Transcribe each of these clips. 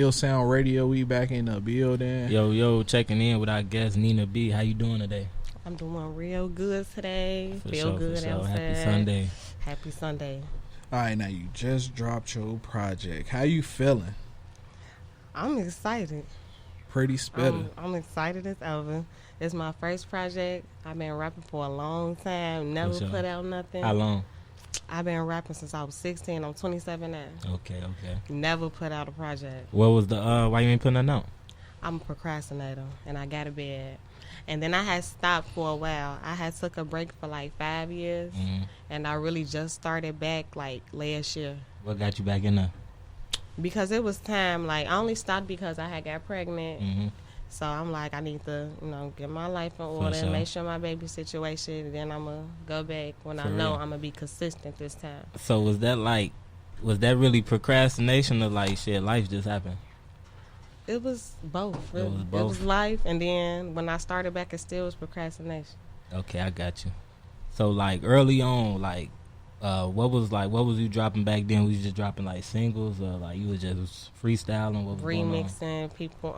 Hill Sound Radio, we back in the building. Yo, checking in with our guest Nina B. How you doing today? I'm doing real good today. Feel good for outside. Happy Sunday. Happy Sunday. All right, now you just dropped your project. How you feeling? I'm excited. Pretty Spitta. I'm excited as ever. It's my first project. I've been rapping for a long time. Never put out nothing. How long? I've been rapping since I was 16. I'm 27 now. Okay. Never put out a project. What was the why you ain't putting nothing out? I'm a procrastinator, and I got a bed. And then I had stopped for a while. I had took a break for like 5 years, and I really just started back like last year. What got you back in there? Because it was time. Like, I only stopped because I had got pregnant. So I'm like, I need to, get my life in order and make sure my baby situation. And then I'm going to go back when I know I'm going to be consistent this time. So was that really procrastination or like, shit, life just happened? It was both. Really. It was life. And then when I started back, it still was procrastination. Okay, I got you. So like early on, like, what was you dropping back then? Was you just dropping like singles, or like you was just freestyling? What was remixing people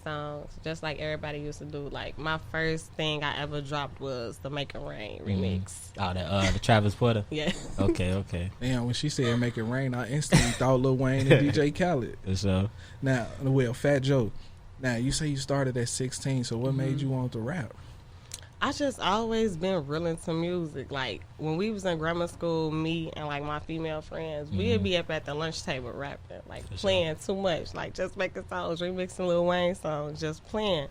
songs, just like everybody used to do. Like my first thing I ever dropped was the Make It Rain remix. Oh, the Travis Porter. Yeah. Okay. Damn, when she said Make It Rain, I instantly thought Lil Wayne and DJ Khaled. For sure. Now, Fat Joe. Now you say you started at 16, so what made you want to rap? I just always been real into music. Like, when we was in grammar school, me and, like, my female friends, we'd be up at the lunch table rapping, like, playing too much. Like, just making songs, remixing Lil Wayne songs, just playing.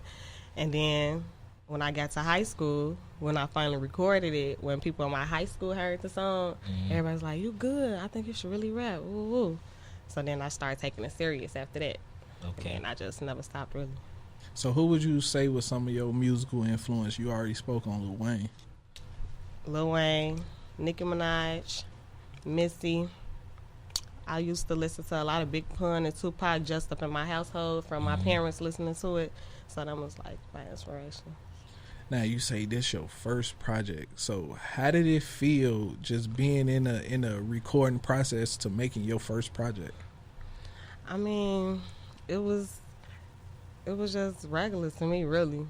And then when I got to high school, when I finally recorded it, when people in my high school heard the song, everybody's like, you good. I think you should really rap. Woo, woo. So then I started taking it serious after that. Okay. And I just never stopped, really. So who would you say was some of your musical influence? You already spoke on Lil Wayne. Lil Wayne, Nicki Minaj, Missy. I used to listen to a lot of Big Pun and Tupac just up in my household from my parents listening to it. So that was like my inspiration. Now you say this your first project. So how did it feel just being in a recording process to making your first project? I mean, it was just regular to me, really,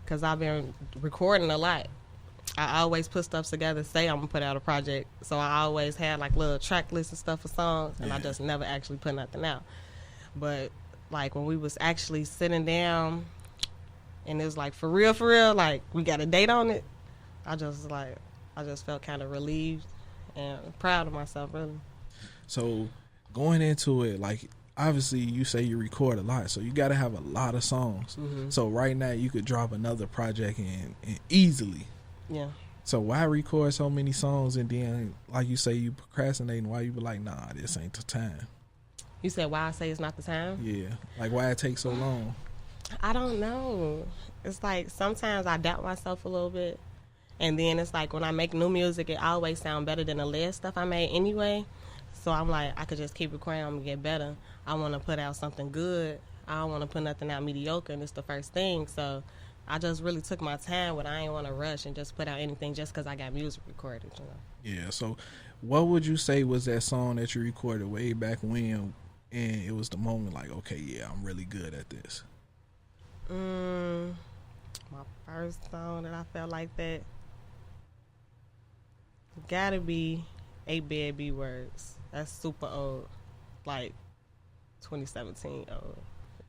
because I've been recording a lot. I always put stuff together, say I'm going to put out a project, so I always had, like, little track lists and stuff for songs, and I just never actually put nothing out. But, like, when we was actually sitting down, and it was, like, for real, like, we got a date on it, I just felt kind of relieved and proud of myself, really. So, going into it, like, obviously, you say you record a lot, so you got to have a lot of songs. So right now, you could drop another project and easily. Yeah. So why record so many songs and then, like you say, you procrastinating? Why you be like, nah, this ain't the time? You said why I say it's not the time? Yeah. Like, why it takes so long? I don't know. It's like sometimes I doubt myself a little bit. And then it's like when I make new music, it always sound better than the last stuff I made anyway. So I'm like, I could just keep recording, I'm going to get better. I want to put out something good. I don't want to put nothing out mediocre, and it's the first thing. So I just really took my time with I ain't want to rush and just put out anything just because I got music recorded, Yeah, so what would you say was that song that you recorded way back when, and it was the moment like, okay, yeah, I'm really good at this? My first song that I felt like that gotta be 8 Bad B Words. That's super old, like 2017 old.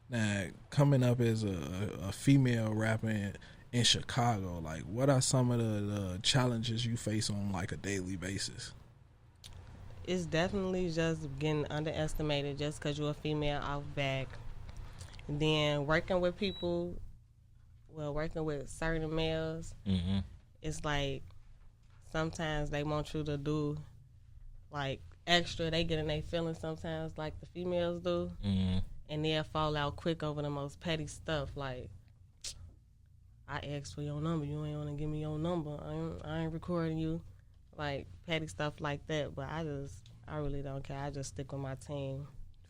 Now, coming up as a female rapping in Chicago, like, what are some of the challenges you face on, like, a daily basis? It's definitely just getting underestimated just because you're a female off back. And then working with people, working with certain males, it's like sometimes they want you to do, like, extra. They get in their feelings sometimes like the females do. And they'll fall out quick over the most petty stuff. Like, I asked for your number. You ain't want to give me your number. I ain't recording you. Like, petty stuff like that. But I really don't care. I just stick with my team.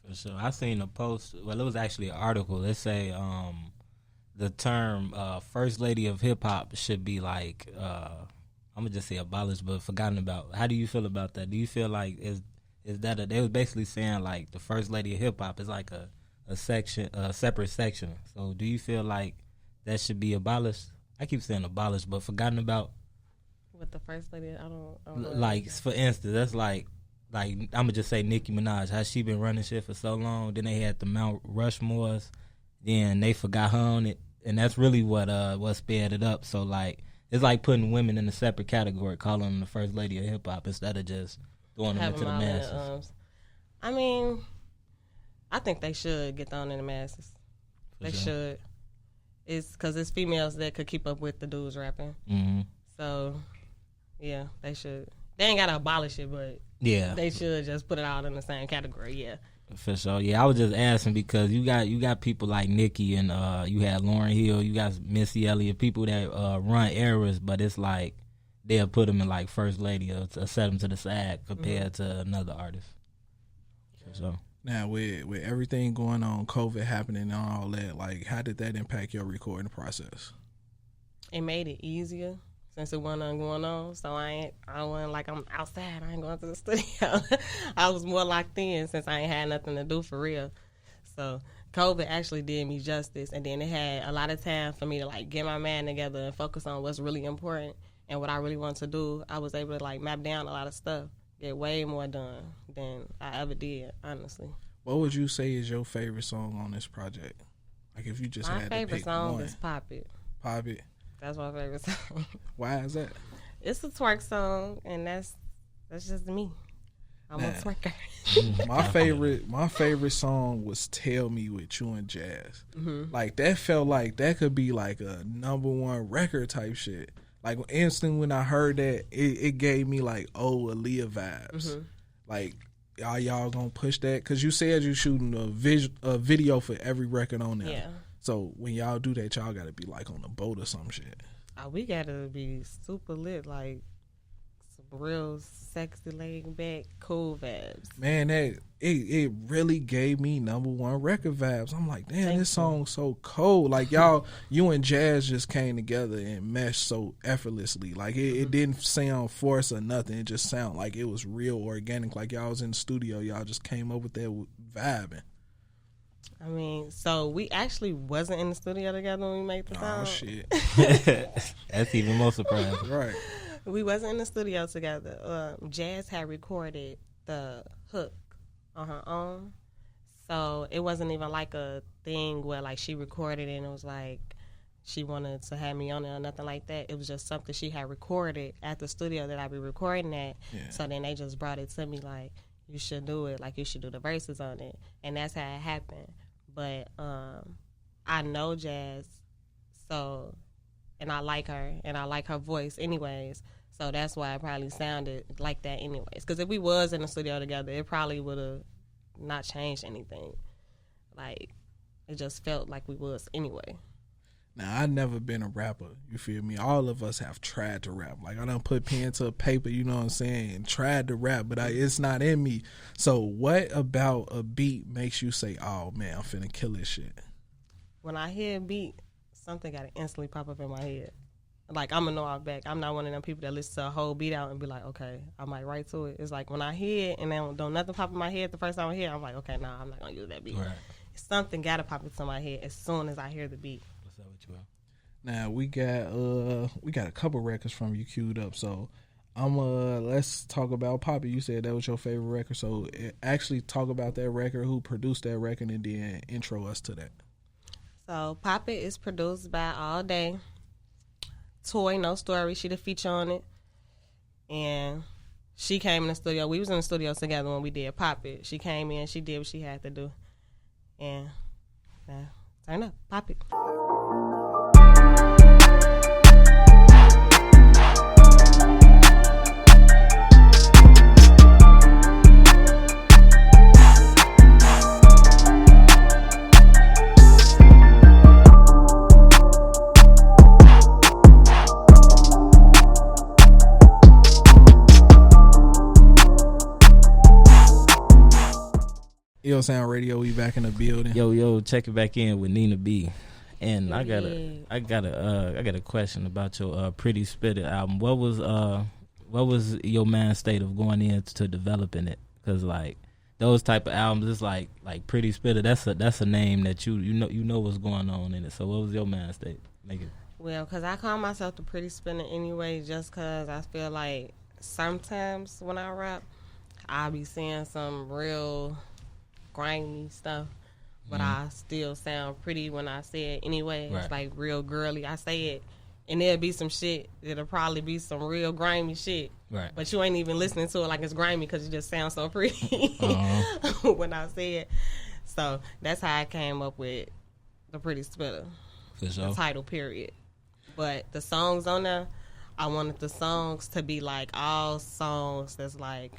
For sure. I seen a post. Well, it was actually an article. Let's say the term First Lady of Hip Hop should be like, I'm going to just say abolished, but forgotten about. How do you feel about that? Do you feel like is that they was basically saying like the First Lady of Hip Hop is like a a separate section. So do you feel like that should be abolished? I keep saying abolished, but forgotten about. With the first lady, I don't know. Like for instance, that's like I'm gonna just say Nicki Minaj. How she been running shit for so long? Then they had the Mount Rushmores. Then they forgot her on it, and that's really what sped it up. So like it's like putting women in a separate category, calling them the first lady of hip hop instead of just throwing them into the masses. I mean, I think they should get thrown in the masses. They should. It's because it's females that could keep up with the dudes rapping. Mm-hmm. So, yeah, they should. They ain't got to abolish it, but yeah, they should just put it all in the same category, yeah. For sure. Yeah, I was just asking because you got people like Nicki and you had Lauryn Hill, you got Missy Elliott, people that run eras, but it's like they'll put them in like first lady or set them to the side compared to another artist. For sure. Now with everything going on, COVID happening and all that, like how did that impact your recording process? It made it easier since it wasn't going on. So I wasn't like I'm outside. I ain't going to the studio. I was more locked in since I ain't had nothing to do for real. So COVID actually did me justice, and then it had a lot of time for me to like get my mind together and focus on what's really important and what I really want to do. I was able to like map down a lot of stuff, get way more done than I ever did, honestly. What would you say is your favorite song on this project? Like if you just had to pick one. My favorite song is Pop It. Pop It? That's my favorite song. Why is that? It's a twerk song, and that's just me. I'm a twerker. My favorite song was "Tell Me" with you and Jazz. Mm-hmm. Like that felt like that could be like a #1 record type shit. Like instantly when I heard that, it gave me like Aaliyah vibes. Mm-hmm. Like are y'all gonna push that? Cause you said you shooting a video for every record on there. Yeah. So when y'all do that, y'all gotta be like on a boat or some shit. We gotta be super lit, like some real sexy, laid back, cool vibes. Man, it really gave me #1 record vibes. I'm like, damn, this song's so cold. Like y'all, you and Jazz just came together and meshed so effortlessly. Like it didn't sound forced or nothing. It just sounded like it was real organic. Like y'all was in the studio, y'all just came up with that vibing. I mean, so we actually wasn't in the studio together when we made the song. Oh, shit. That's even more surprising. Right. We wasn't in the studio together. Jazz had recorded the hook on her own. So it wasn't even like a thing where like she recorded it and it was like she wanted to have me on it or nothing like that. It was just something she had recorded at the studio that I be recording at. Yeah. So then they just brought it to me like, you should do it, like you should do the verses on it. And that's how it happened. But I know Jazz, so, and I like her, and I like her voice anyways. So that's why it probably sounded like that anyways. Because if we was in the studio together, it probably would have not changed anything. Like, it just felt like we was anyway. Now, I've never been a rapper, you feel me? All of us have tried to rap. Like, I done put pen to paper, you know what I'm saying, and tried to rap, but it's not in me. So what about a beat makes you say, oh, man, I'm finna kill this shit? When I hear a beat, something got to instantly pop up in my head. Like, I'm going to know I'm back. I'm not one of them people that listen to a whole beat out and be like, okay, I might write to it. It's like when I hear it and then don't nothing pop in my head the first time I hear it, I'm like, okay, nah, I'm not going to use that beat. Right. Something got to pop into my head as soon as I hear the beat. Now we got a couple records from you queued up, so let's talk about Pop It. You said that was your favorite record, so actually talk about that record, who produced that record, and then intro us to that. So Pop It is produced by All Day. Toy, No Story, she the feature on it, and she came in the studio. We was in the studio together when we did Pop It. She came in, she did what she had to do, and turn up, Pop It. Yo Sound Radio, we back in the building. Yo, check it back in with Nina B. And I got a question about your Pretty Spitta album. What was your mind state of going into developing it? Because like those type of albums, it's like Pretty Spitta. That's a name that you know what's going on in it. So what was your mind state? Make it. Well, because I call myself the Pretty Spitta anyway, just because I feel like sometimes when I rap, I'll be saying some real grimy stuff, but I still sound pretty when I say it anyway. Right. It's like real girly. I say it, and there'll be some shit that'll probably be some real grimy shit. Right. But you ain't even listening to it like it's grimy because it just sounds so pretty when I say it. So that's how I came up with the Pretty Spitta. For sure. The title, period. But the songs on there, I wanted the songs to be like all songs that's like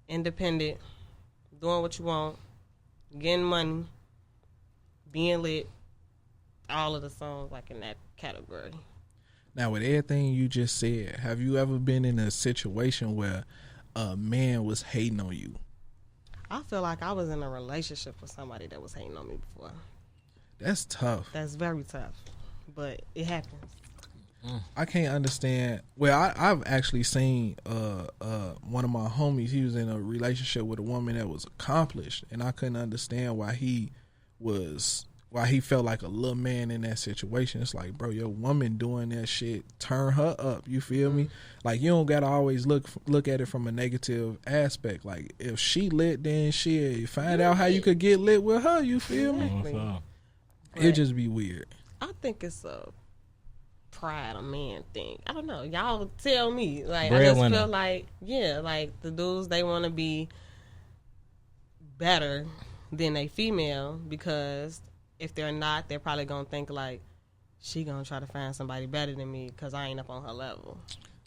independent, doing what you want, getting money, being lit, all of the songs like in that category. Now, with everything you just said, have you ever been in a situation where a man was hating on you? I feel like I was in a relationship with somebody that was hating on me before. That's tough. That's very tough, but it happens. I can't understand. Well, I've actually seen one of my homies. He was in a relationship with a woman that was accomplished, and I couldn't understand why he felt like a little man in that situation. It's like, bro, your woman doing that shit, turn her up. You feel me? Like, you don't gotta always look at it from a negative aspect. Like, if she lit, then shit, find out how you could get lit with her. You feel me? It just be weird. I think it's a pride of man thing. I don't know. Y'all tell me. Like, I just feel like, like the dudes, they want to be better than a female, because if they're not, they're probably gonna think like, she gonna try to find somebody better than me because I ain't up on her level.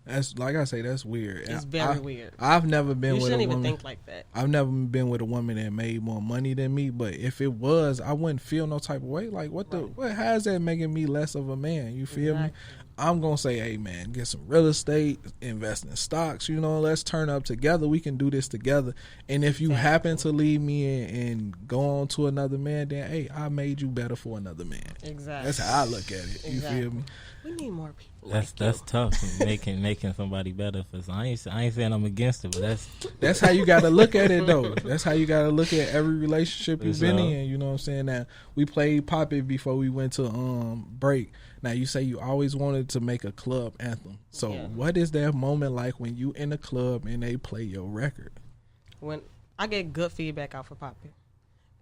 That's, like I say, that's weird. It's very weird. I've never been with a woman. You shouldn't even think like that. I've never been with a woman that made more money than me, but if it was, I wouldn't feel no type of way. Like, how is that making me less of a man? You feel me? I'm going to say, hey, man, get some real estate, invest in stocks, let's turn up together. We can do this together. And if you happen to leave me and go on to another man, then, hey, I made you better for another man. Exactly. That's how I look at it. You feel me? We need more people. That's tough. making somebody better. For I ain't saying I'm against it, but that's how you got to look at it, though. That's how you got to look at every relationship you've been in. You know what I'm saying? Now, we played Pop It before we went to break. Now, you say you always wanted to make a club anthem. So what is that moment like when you in a club and they play your record? When I get good feedback out for Pop It.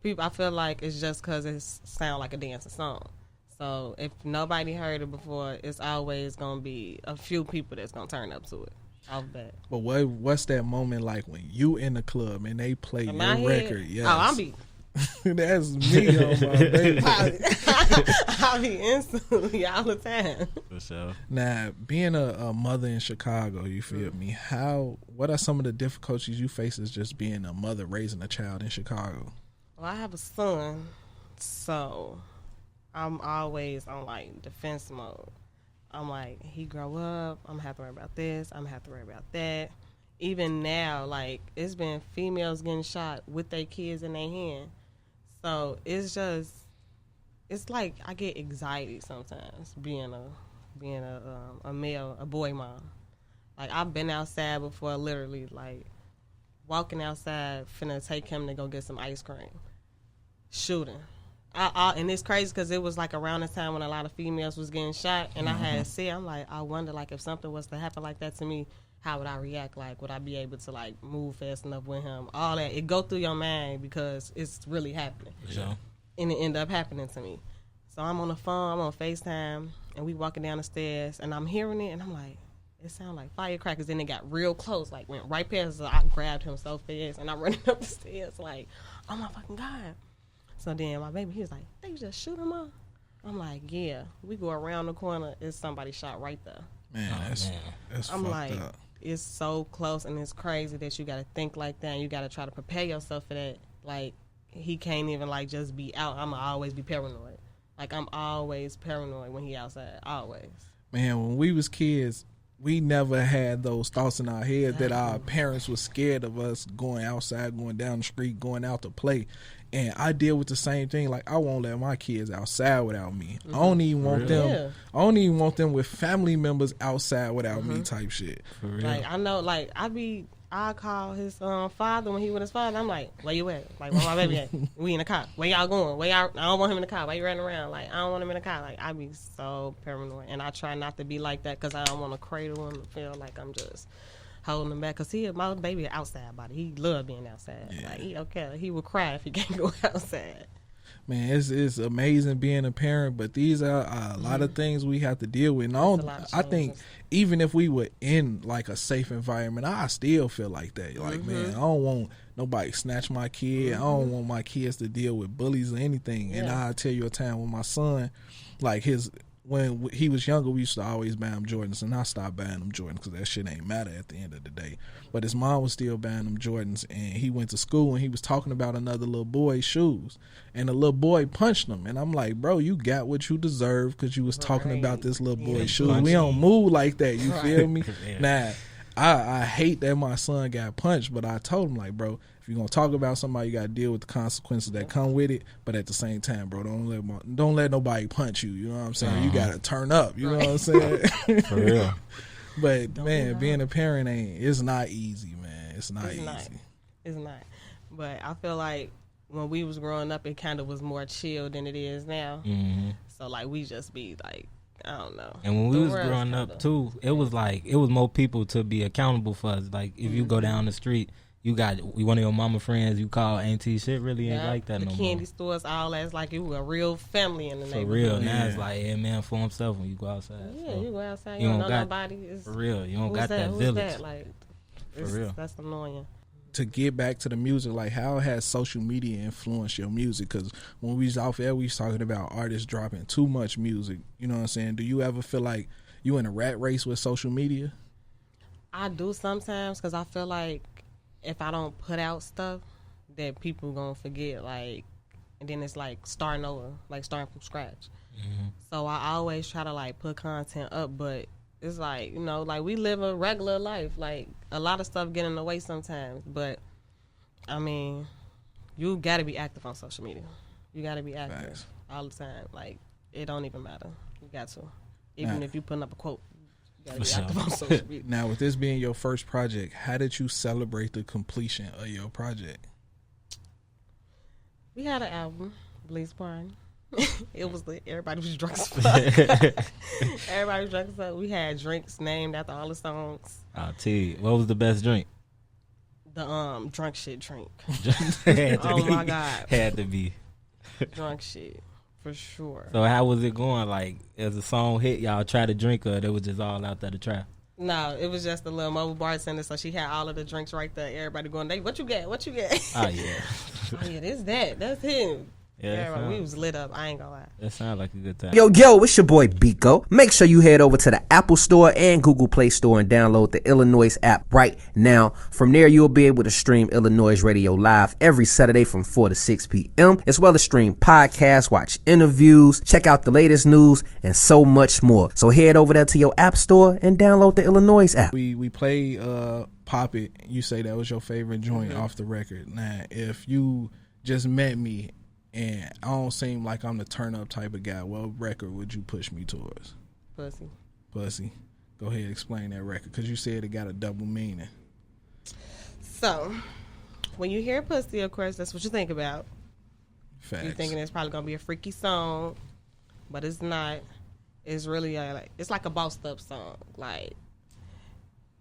People, I feel like it's just because it sounds like a dancing song. So if nobody heard it before, it's always going to be a few people that's going to turn up to it. Off bat. But what's that moment like when you in the club and they play your record? Yes. Oh, I'll be... That's me on my baby. I'll be instantly all the time. For sure. Now, being a mother in Chicago, you feel me? What are some of the difficulties you face as just being a mother raising a child in Chicago? Well, I have a son, so I'm always on like defense mode. I'm like, he grow up, I'm gonna have to worry about this, I'm gonna have to worry about that. Even now, like, it's been females getting shot with their kids in their hand. So it's like I get anxiety sometimes being a male, a boy mom. Like, I've been outside before, literally, like, walking outside, finna take him to go get some ice cream, shooting. And it's crazy because it was like around the time when a lot of females was getting shot, and I had said, I'm like, I wonder, like, if something was to happen like that to me, how would I react? Like, would I be able to, like, move fast enough with him? All that. It go through your mind because it's really happening. Yeah. And it end up happening to me. So I'm on the phone, I'm on FaceTime, and we walking down the stairs, and I'm hearing it, and I'm like, it sounded like firecrackers. Then it got real close, like, went right past us. I grabbed him so fast, and I'm running up the stairs like, oh, my fucking God. So then my baby, he was like, they just shoot him up? I'm like, yeah. We go around the corner, it's somebody shot right there. Man, that's I'm fucked like, up. It's so close, and it's crazy that you got to think like that, and you got to try to prepare yourself for that. Like, he can't even, like, just be out. I'm going to always be paranoid. Like, I'm always paranoid when he outside, always. Man, when we was kids, we never had those thoughts in our head that our parents were scared of us going outside, going down the street, going out to play. And I deal with the same thing. Like, I won't let my kids outside without me. I don't even want them. Yeah. I don't even want them with family members outside without me type shit. Like, I know, like, I be I call his father when he with his father. I'm like, where you at? Like, where my baby at? We in the car. Where y'all going? I don't want him in the car. Why you running around? Like, I don't want him in the car. Like, I be so paranoid. And I try not to be like that because I don't want to cradle him and feel like I'm just holding him back. Because my baby outside body. He love being outside. Yeah. Like, he would cry if he can't go outside. Man, it's amazing being a parent, but these are a lot of things we have to deal with. And I think even if we were in like a safe environment, I still feel like that. Like, man, I don't want nobody snatch my kid. I don't want my kids to deal with bullies or anything. Yeah. And I'll tell you a time when my son, like when he was younger, we used to always buy him Jordans, and I stopped buying him Jordans because that shit ain't matter at the end of the day. But his mom was still buying him Jordans, and he went to school, and he was talking about another little boy's shoes, and the little boy punched him. And I'm like, bro, you got what you deserve because you was talking about this little boy's shoes. We don't move like that, you feel me? Yeah. Now, I hate that my son got punched, but I told him, like, bro, if you're gonna talk about somebody, you gotta deal with the consequences that come with it. But at the same time, bro, don't let nobody punch you. You know what I'm saying? You gotta turn up. You know what I'm saying? For real. But man, being a parent it's not easy, man. It's not easy. It's not. But I feel like when we was growing up, it kind of was more chill than it is now. Mm-hmm. So like we just be like, I don't know. And when we was growing up too, it was more people to be accountable for us. Like if you go down the street, you got one of your mama friends, you call auntie. Shit really ain't like that no more. The candy stores, all that's like you were a real family in the neighborhood. For real. Now it's like, yeah, man, for himself when you go outside. Yeah, so you go outside, you don't know nobody. For real. You don't got that village. That? Like, for real. That's annoying. To get back to the music, like how has social media influenced your music? Because when we was off air, we was talking about artists dropping too much music. You know what I'm saying? Do you ever feel like you in a rat race with social media? I do sometimes because I feel like if I don't put out stuff, that people gonna forget, like, and then it's like starting over, like starting from scratch. Mm-hmm. So I always try to like put content up, but it's like, you know, like we live a regular life, like a lot of stuff get in the way sometimes. But I mean, you gotta be active on social media. You gotta be active all the time. Like it don't even matter. You got to, even if you putting up a quote. Now, with this being your first project, how did you celebrate the completion of your project? We had an album, Blaze Party. It was lit. Everybody was drunk as fuck. Everybody was drunk as fuck. We had drinks named after all the songs. I'll tell you, what was the best drink? The drunk shit drink. My God. Had to be. Drunk shit. For sure. So how was it going? Like, as the song hit, y'all try to drink, or it was just all out there to try? No, it was just a little mobile bartender, so she had all of the drinks right there. Everybody going, "Hey, what you get? What you get?" Oh yeah. Oh yeah, that's him. Yeah, we was lit up. I ain't gonna lie. That sounds like a good time. Yo, it's your boy Biko. Make sure you head over to the Apple Store and Google Play Store and download the iLLANOiZE app right now. From there, you'll be able to stream iLLANOiZE Radio live every Saturday from 4 to 6 p.m., as well as stream podcasts, watch interviews, check out the latest news, and so much more. So head over there to your App Store and download the iLLANOiZE app. We play Pop It. You say that was your favorite joint off the record. Now, if you just met me and I don't seem like I'm the turn up type of guy, what record would you push me towards? Pussy. Go ahead, explain that record, because you said it got a double meaning. So, when you hear Pussy, of course, that's what you think about. Facts. You're thinking it's probably going to be a freaky song, but it's not. It's really it's like a bossed up song. Like,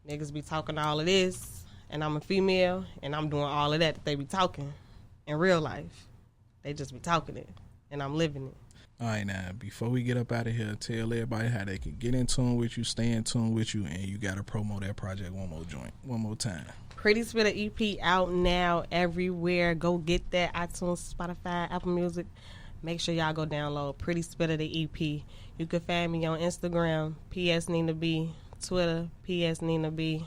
niggas be talking all of this, and I'm a female, and I'm doing all of that they be talking in real life. They just be talking it, and I'm living it. All right, now, before we get up out of here, tell everybody how they can get in tune with you, stay in tune with you, and you got to promote that project one more time. Pretty Spitta EP out now everywhere. Go get that. iTunes, Spotify, Apple Music. Make sure y'all go download Pretty Spitta the EP. You can find me on Instagram, PS Nina B, Twitter, PS Nina B.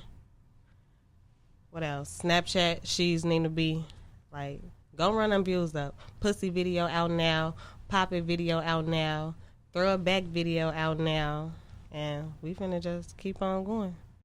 What else? Snapchat, She's Nina B. Like, go run them views up. Pussy video out now. Pop It video out now. Throw It Back video out now. And we finna just keep on going.